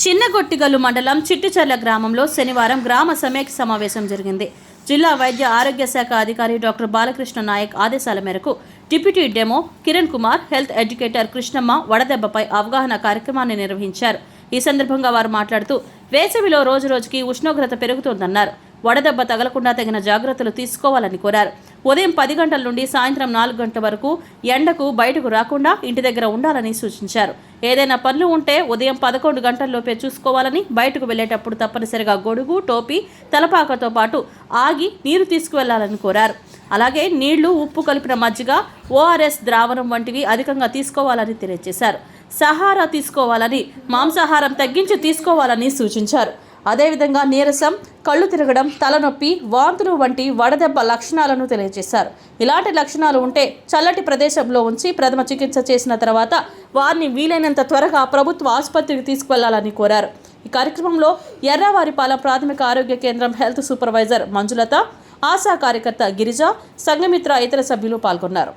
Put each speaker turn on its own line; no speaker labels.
చిన్నగొట్టిగల్లు మండలం చిట్టిచర్ల గ్రామంలో శనివారం గ్రామ సమీక్ష సమావేశం జరిగింది. జిల్లా వైద్య ఆరోగ్య శాఖ అధికారి డాక్టర్ బాలకృష్ణ నాయక్ ఆదేశాల మేరకు deputy DEMO Kiran Kumar, health educator Krishnamma వడదెబ్బపై అవగాహన కార్యక్రమాన్ని నిర్వహించారు. ఈ సందర్భంగా వారు మాట్లాడుతూ వేసవిలో రోజురోజుకి ఉష్ణోగ్రత పెరుగుతోందన్నారు. వడదెబ్బ తగలకుండా తగిన జాగ్రత్తలు తీసుకోవాలని కోరారు. ఉదయం 10 గంటల నుండి సాయంత్రం 4 గంటల వరకు ఎండకు బయటకు రాకుండా ఇంటి దగ్గర ఉండాలని సూచించారు. ఏదైనా పనులు ఉంటే ఉదయం 11 గంటల్లోపే చూసుకోవాలని, బయటకు వెళ్లేటప్పుడు తప్పనిసరిగా గొడుగు, టోపీ, తలపాకతో పాటు ఆగి నీరు తీసుకువెళ్లాలని కోరారు. అలాగే నీళ్లు, ఉప్పు కలిపిన మజ్జిగ, ORS ద్రావణం వంటివి అధికంగా తీసుకోవాలని తెలియజేశారు. సహారా తీసుకోవాలని, మాంసాహారం తగ్గించి తీసుకోవాలని సూచించారు. అదేవిధంగా నీరసం, కళ్ళు తిరగడం, తలనొప్పి, వాంతులు వంటి వడదెబ్బ లక్షణాలను తెలియజేశారు. ఇలాంటి లక్షణాలు ఉంటే చల్లటి ప్రదేశంలో ఉంచి ప్రథమ చికిత్స చేసిన తర్వాత వారిని వీలైనంత త్వరగా ప్రభుత్వ ఆసుపత్రికి తీసుకువెళ్లాలని కోరారు. ఈ కార్యక్రమంలో ఎర్రవారిపాలెం ప్రాథమిక ఆరోగ్య కేంద్రం హెల్త్ సూపర్వైజర్ మంజులత, ఆశా కార్యకర్త గిరిజ, సంఘమిత్ర ఇతర సభ్యులు పాల్గొన్నారు.